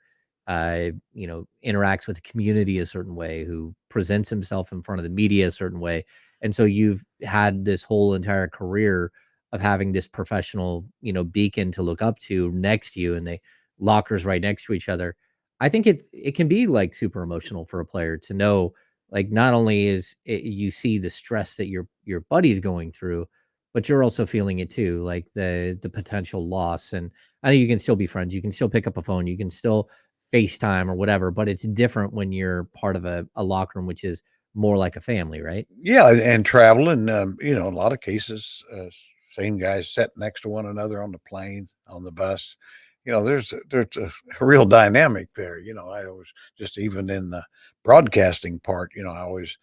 Speaker 1: interacts with the community a certain way, who presents himself in front of the media a certain way. And so you've had this whole entire career of having this professional, beacon to look up to next to you, and they lockers right next to each other. I think it can be like super emotional for a player to know, like, not only is it, you see the stress that your buddy's going through, but you're also feeling it too, like the potential loss. And I know you can still be friends, you can still pick up a phone, you can still FaceTime or whatever, but it's different when you're part of a locker room, which is more like a family, right?
Speaker 2: Yeah, and traveling, in a lot of cases, same guys sit next to one another on the plane, on the bus. There's a real dynamic there. I always just even in the broadcasting part, I always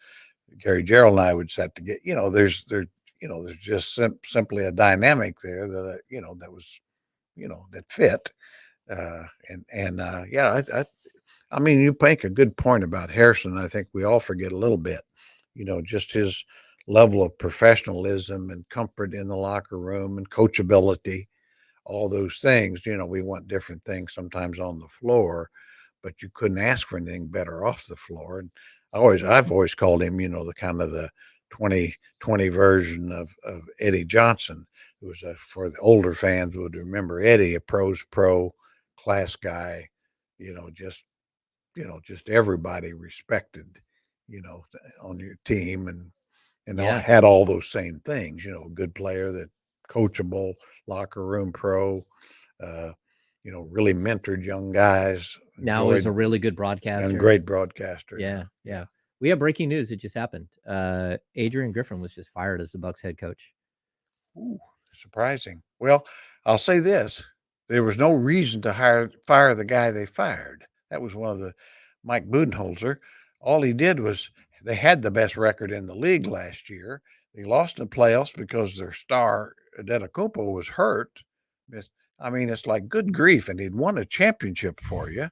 Speaker 2: Gary Gerald and I would set to get. There's just simply a dynamic there that that was that fit. Yeah, I mean, you make a good point about Harrison. I think we all forget a little bit, just his level of professionalism and comfort in the locker room and coachability, all those things. We want different things sometimes on the floor, but you couldn't ask for anything better off the floor. And I've always called him, the kind of the 2020 version of Eddie Johnson, who was for the older fans would remember Eddie, a pro's pro, class guy, just just everybody respected, you know, on your team and all,
Speaker 1: Yeah.
Speaker 2: had all those same things, good player that coachable, locker room pro, uh, really mentored young guys,
Speaker 1: Now is a
Speaker 2: enjoyed
Speaker 1: really good
Speaker 2: and
Speaker 1: broadcaster.
Speaker 2: great broadcaster. Yeah.
Speaker 1: Yeah,
Speaker 2: Yeah.
Speaker 1: yeah. We have breaking news. It just happened. Adrian Griffin was just fired as the Bucks head coach.
Speaker 2: Ooh, surprising. Well, I'll say this: there was no reason to fire the guy they fired. That was one of the Mike Budenholzer. All he did was they had the best record in the league last year. They lost in the playoffs because their star Adetokounmpo was hurt. I mean, it's like good grief, and he'd won a championship for you.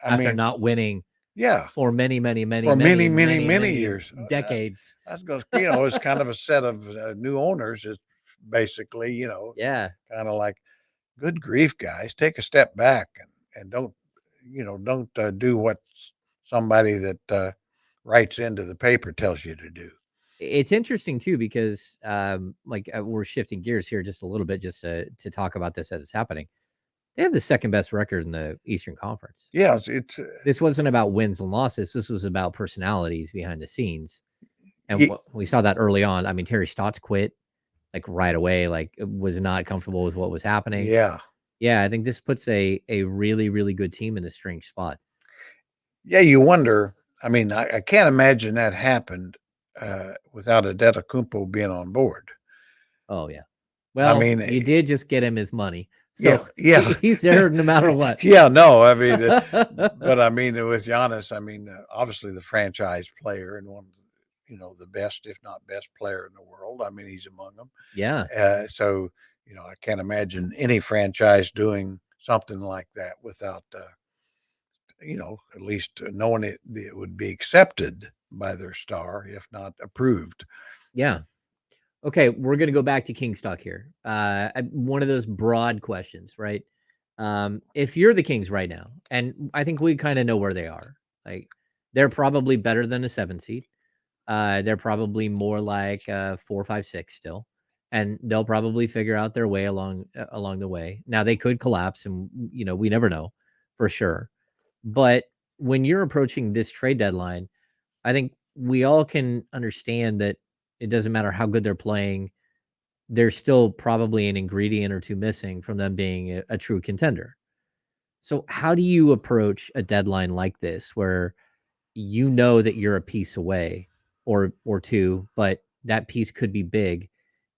Speaker 2: I
Speaker 1: After
Speaker 2: mean,
Speaker 1: not winning
Speaker 2: yeah,
Speaker 1: for many, many, many,
Speaker 2: for many,
Speaker 1: many,
Speaker 2: many,
Speaker 1: many,
Speaker 2: many
Speaker 1: many
Speaker 2: years.
Speaker 1: decades.
Speaker 2: That's going to, it's kind of a set of new owners, is basically,
Speaker 1: Yeah.
Speaker 2: kind of like, good grief, guys, take a step back and don't, don't do what somebody that writes into the paper tells you to do.
Speaker 1: It's interesting too because like we're shifting gears here just a little bit just to talk about this as it's happening. They have the second best record in the Eastern Conference.
Speaker 2: Yeah, it's
Speaker 1: This wasn't about wins and losses. This was about personalities behind the scenes. And
Speaker 2: y-
Speaker 1: we saw that early on. I mean, Terry Stotts quit like right away, like was not comfortable with what was happening.
Speaker 2: yeah,
Speaker 1: Yeah, I think this puts a really, really good team in a strange spot.
Speaker 2: yeah. You wonder. I mean, I can't imagine that happened without Adetokounmpo being on board.
Speaker 1: Oh yeah.
Speaker 2: I
Speaker 1: Well,
Speaker 2: mean,
Speaker 1: you did just get him his money.
Speaker 2: yeah,
Speaker 1: So
Speaker 2: yeah,
Speaker 1: he's there no matter what.
Speaker 2: yeah. No, I mean, but I mean, with Giannis, I mean, obviously the franchise player and one of the, the best, if not best player in the world. I mean, he's among them.
Speaker 1: Yeah.
Speaker 2: So, I can't imagine any franchise doing something like that without, at least knowing it would be accepted by their star, if not approved.
Speaker 1: Yeah. Okay, we're gonna go back to King stock here. One of those broad questions, right? If you're the Kings right now, and I think we kind of know where they are, like they're probably better than a 7 seed. They're probably more like 4, 5, 6 still, and they'll probably figure out their way along the way. Now they could collapse, and we never know for sure. But when you're approaching this trade deadline, I think we all can understand that it doesn't matter how good they're playing. There's still probably an ingredient or two missing from them being a true contender. So, how do you approach a deadline like this where you know that you're a piece away or two, but that piece could be big.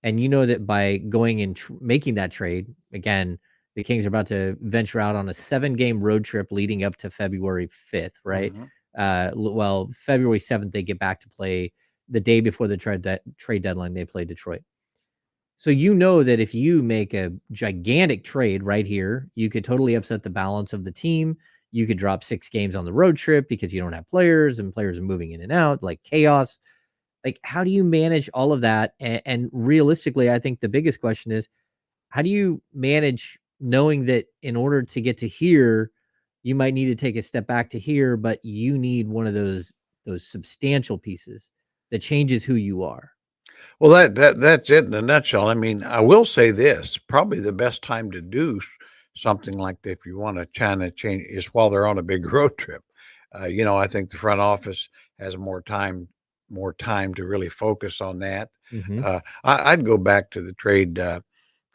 Speaker 1: And you know that by going and making that trade, again, the Kings are about to venture out on a 7-game road trip leading up to February 5th, right?
Speaker 2: Hmm.
Speaker 1: Well, February 7th, they get back to play the day before the trade deadline, they play Detroit. So you know that if you make a gigantic trade right here, you could totally upset the balance of the team. You could drop 6 games on the road trip because you don't have players and players are moving in and out, like chaos. Like, how do you manage all of that? And realistically, I think the biggest question is how do you manage knowing that in order to get to here, you might need to take a step back to here, but you need one of those substantial pieces that changes who you are.
Speaker 2: Well, that's it in a nutshell. I mean, I will say this: probably the best time to do something like that, if you want to China change, is while they're on a big road trip. I think the front office has more time to really focus on that.
Speaker 1: Hmm.
Speaker 2: I'd go back to the trade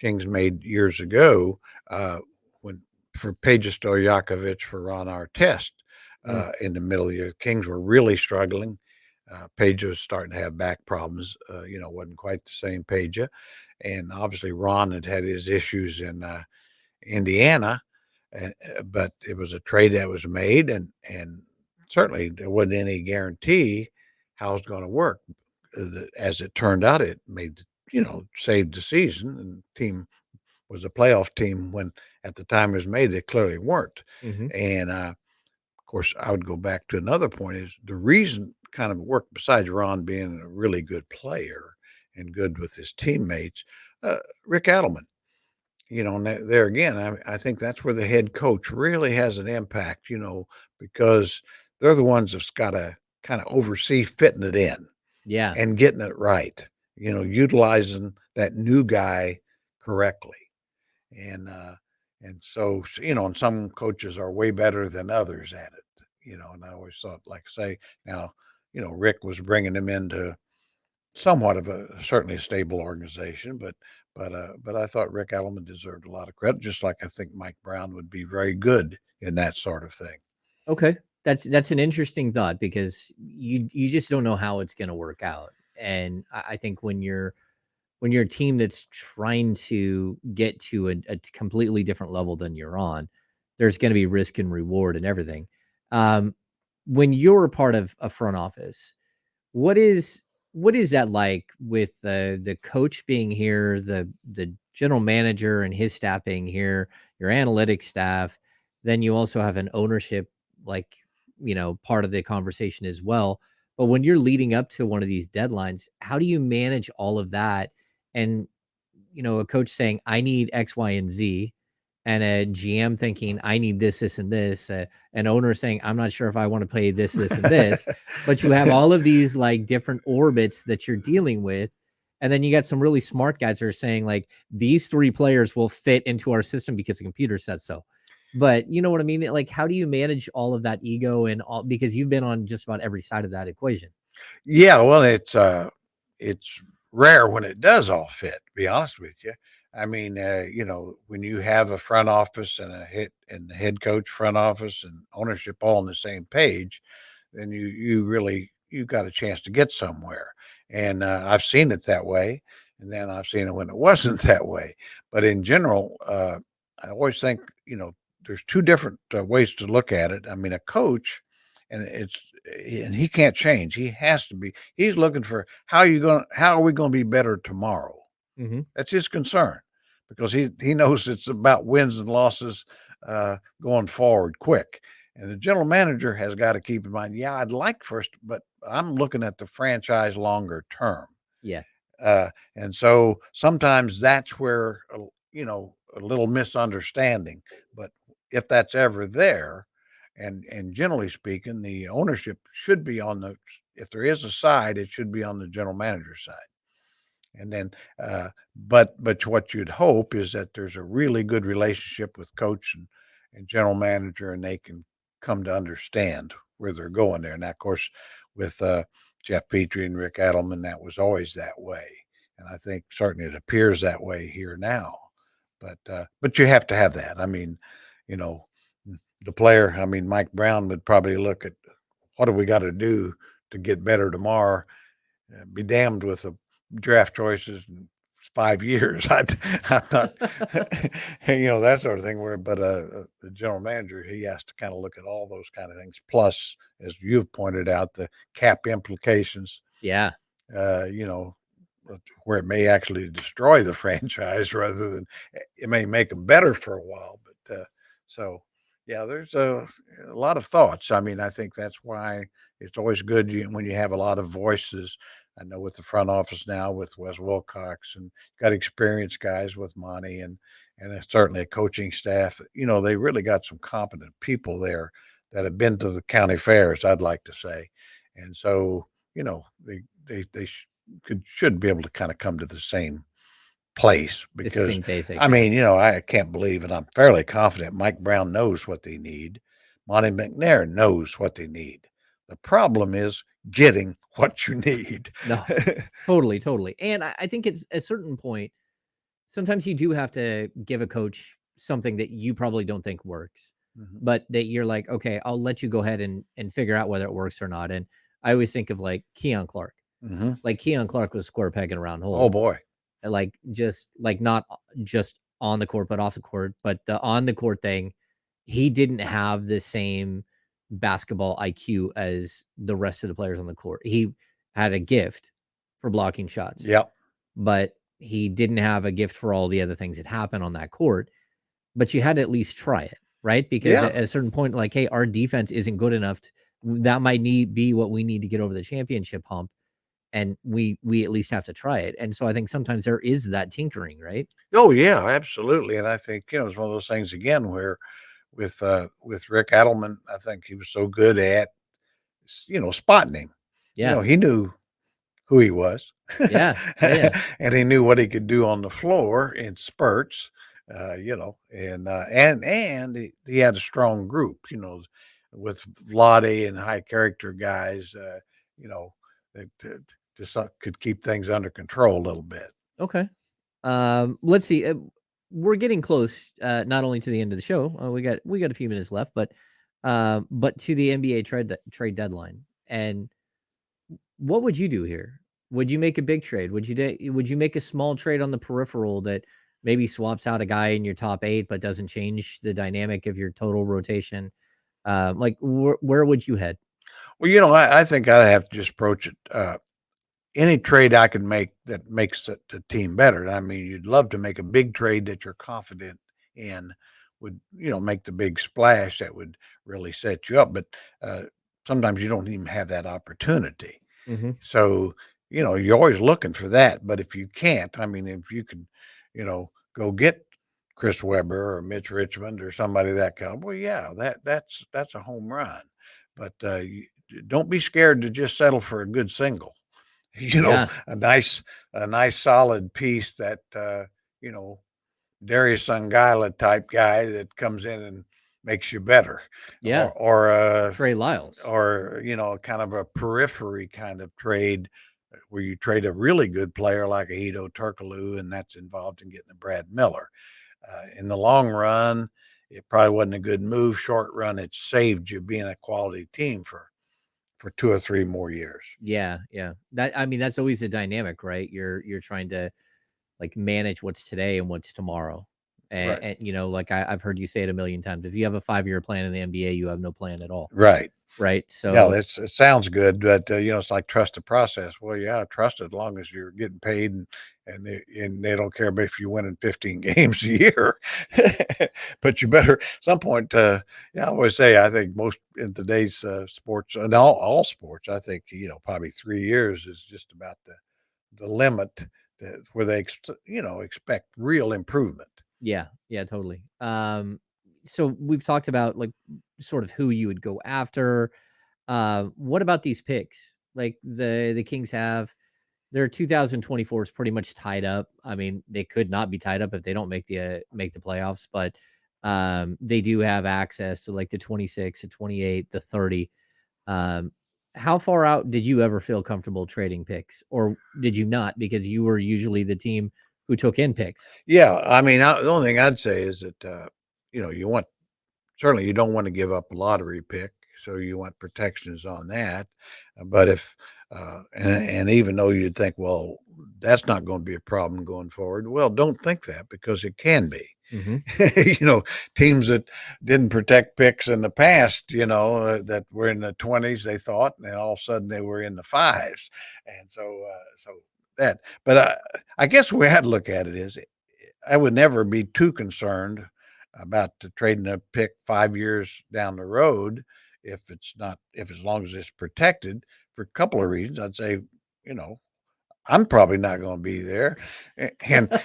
Speaker 2: Kings made years ago when for Peja Stojakovic for Ron Artest
Speaker 1: Mm.
Speaker 2: in the middle of the year. Kings were really struggling. Peja was starting to have back problems. Wasn't quite the same Peja, and obviously Ron had had his issues in Indiana, but it was a trade that was made, and certainly there wasn't any guarantee how it was going to work. As it turned out, it made saved the season, and the team was a playoff team when at the time it was made, they clearly weren't.
Speaker 1: Hmm.
Speaker 2: And of course, I would go back to another point is the reason kind of worked besides Ron being a really good player and good with his teammates, Rick Adelman. And there again, I think that's where the head coach really has an impact, because they're the ones that's got to kind of oversee fitting it in
Speaker 1: Yeah.
Speaker 2: and getting it right, utilizing that new guy correctly. And and so and some coaches are way better than others at it, and I always thought, like say now, Rick was bringing him into somewhat of a certainly a stable organization, but I thought Rick Ellerman deserved a lot of credit, just like I think Mike Brown would be very good in that sort of thing.
Speaker 1: Okay. That's an interesting thought because you just don't know how it's gonna work out. And I think when you're a team that's trying to get to a completely different level than you're on, there's gonna be risk and reward and everything. Um, when you're a part of a front office, what is what is that like with the coach being here, the general manager and his staff being here, your analytics staff, then you also have an ownership like, part of the conversation as well. But when you're leading up to one of these deadlines, how do you manage all of that? And, a coach saying, I need X, Y, and Z. and a GM thinking, "I need this, this, and this," an owner saying, "I'm not sure if I want to play this, this, and this." But you have all of these like different orbits that you're dealing with. And then you got some really smart guys who are saying, like, these three players will fit into our system because the computer says so. But you know what I mean? Like, how do you manage all of that ego and all, because you've been on just about every side of that equation?
Speaker 2: Yeah, well, it's rare when it does all fit, to be honest with you. I mean, when you have a front office and the head coach front office and ownership all on the same page, then you really you got a chance to get somewhere. And I've seen it that way, and then I've seen it when it wasn't that way. But in general, I always think, there's two different ways to look at it. I mean, a coach, and he can't change. He has to be. He's looking for how are we going to be better tomorrow?
Speaker 1: Hmm.
Speaker 2: That's his concern, because he knows it's about wins and losses going forward quick. And the general manager has got to keep in mind, yeah, I'd like first, but I'm looking at the franchise longer term.
Speaker 1: Yeah.
Speaker 2: And so sometimes that's where, a little misunderstanding. But if that's ever there, and generally speaking, the ownership should be if there is a side, it should be on the general manager side. And then, but what you'd hope is that there's a really good relationship with coach and general manager, and they can come to understand where they're going there. And of course, with Jeff Petrie and Rick Adelman, that was always that way. And I think certainly it appears that way here now. But you have to have that. I mean, you know, the player. I mean, Mike Brown would probably look at what do we got to do to get better tomorrow. Be damned with the draft choices in 5 years. I'm not, that sort of thing. But the general manager, he has to kind of look at all those kind of things. Plus, as you've pointed out, the cap implications.
Speaker 1: Yeah.
Speaker 2: Uh, you know, where it may actually destroy the franchise rather than it may make them better for a while. So, yeah, there's a lot of thoughts. I mean, I think that's why it's always good when you have a lot of voices. I know with the front office now with Wes Wilcox and got experienced guys with Monty and certainly a coaching staff. They really got some competent people there that have been to the county fairs, I'd like to say, and so they should be able to kind of come to the same place
Speaker 1: It's the
Speaker 2: because
Speaker 1: same basic.
Speaker 2: I
Speaker 1: Yeah.
Speaker 2: mean, I can't believe, and I'm fairly confident Mike Brown knows what they need. Monty McNair knows what they need. The problem is getting what you need.
Speaker 1: No, totally, totally. And I think it's a certain point. Sometimes you do have to give a coach something that you probably don't think works,
Speaker 2: Mhm,
Speaker 1: but that you're like, okay, I'll let you go ahead and figure out whether it works or not. And I always think of like Keon Clark.
Speaker 2: mhm.
Speaker 1: Like Keon Clark was square peg in a round
Speaker 2: Oh
Speaker 1: hole.
Speaker 2: boy.
Speaker 1: Like just like not just on the court, but off the court. But the on the court thing, he didn't have the same basketball IQ as the rest of the players on the court. He had a gift for blocking shots,
Speaker 2: Yep.
Speaker 1: but he didn't have a gift for all the other things that happen on that court. But you had to at least try it, right? Because
Speaker 2: Yeah.
Speaker 1: at a certain point, like, hey, our defense isn't good enough. That might need be what we need to get over the championship hump, and we at least have to try it. And so I think sometimes there is that tinkering, right?
Speaker 2: Oh yeah, absolutely. And I think, it's one of those things again where with Rick Adelman, I think he was so good at spotting him.
Speaker 1: Yeah,
Speaker 2: He knew who he was.
Speaker 1: yeah, yeah, yeah.
Speaker 2: And he knew what he could do on the floor in spurts, and he had a strong group, with Vlade and high character guys, you know, that just could keep things under control a little bit.
Speaker 1: Okay. Let's see. We're getting close. Not only to the end of the show, we got a few minutes left, but to the NBA trade deadline. And what would you do here? Would you make a big trade? Would you make a small trade on the peripheral that maybe swaps out a guy in your top 8 but doesn't change the dynamic of your total rotation? Like where would you head?
Speaker 2: Well, I think I have to just approach it. Any trade I can make that makes the team better. I mean, you'd love to make a big trade that you're confident in would, make the big splash that would really set you up. But uh, sometimes you don't even have that opportunity.
Speaker 1: Mhm.
Speaker 2: So, you're always looking for that. But if you can't, I mean, if you could, go get Chris Webber or Mitch Richmond or somebody that caliber, well, yeah, that's a home run. But don't be scared to just settle for a good single. You know,
Speaker 1: Yeah.
Speaker 2: a nice solid piece that you know Darius Ungala type guy that comes in and makes you better,
Speaker 1: Yeah. Trey Lyles.
Speaker 2: or kind of a periphery kind of trade where you trade a really good player like a Hito Turkoglu, and that's involved in getting a Brad Miller. In the long run, it probably wasn't a good move. Short run, it saved you being a quality team for 2 or 3 more years.
Speaker 1: Yeah, yeah. I mean, that's always a dynamic, right? You're trying to like manage what's today and what's tomorrow. And,
Speaker 2: Right.
Speaker 1: and like I've heard you say it a million times. If you have a 5-year plan in the NBA, you have no plan at all.
Speaker 2: Right.
Speaker 1: Right.
Speaker 2: Yeah,
Speaker 1: So
Speaker 2: it sounds good, but it's like trust the process. Well, yeah, trust it as long as you're getting paid, and they don't care if you win in 15 games a year. But you better at some point. Yeah, I always say I think most in today's sports and all sports, I think probably 3 years is just about the limit where they expect real improvement.
Speaker 1: yeah, yeah, totally. So we've talked about like sort of who you would go after. What about these picks? Like the Kings have their 2024 is pretty much tied up. I mean, they could not be tied up if they don't make the playoffs, but they do have access to like the 26, the 28, the 30. Um, how far out did you ever feel comfortable trading picks, or did you not because you were usually the team who took in picks?
Speaker 2: Yeah, I mean, the only thing I'd say is that you want certainly you don't want to give up a lottery pick, so you want protections on that. But if and even though you'd think, well, that's not going to be a problem going forward, well, don't think that because it can be.
Speaker 1: Hmm.
Speaker 2: you know, Teams that didn't protect picks in the past, that were in the 20s, they thought, and then all of a sudden they were in the fives, and so that. But I guess the way I'd look at it is, I would never be too concerned about the trading a pick 5 years down the road if as long as it's protected for a couple of reasons. I'd say, you know, I'm probably not going to be there, and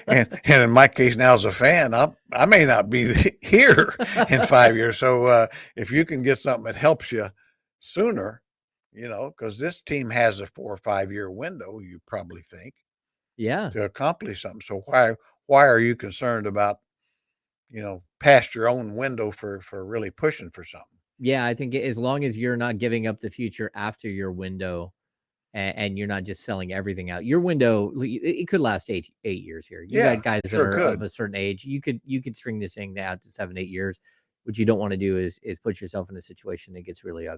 Speaker 2: in my case now as a fan, I may not be here in 5 years. So if you can get something that helps you sooner, because this team has a 4 or 5 year window, you probably think,
Speaker 1: Yeah.
Speaker 2: to accomplish something. So why are you concerned about past your own window for really pushing for something?
Speaker 1: Yeah, I think as long as you're not giving up the future after your window and you're not just selling everything out. Your window it could last 8 years here. You
Speaker 2: Yeah,
Speaker 1: got guys that
Speaker 2: sure
Speaker 1: are of
Speaker 2: could.
Speaker 1: a certain age. You could string this thing out to 7, 8 years. What you don't want to do is put yourself in a situation that gets really ugly.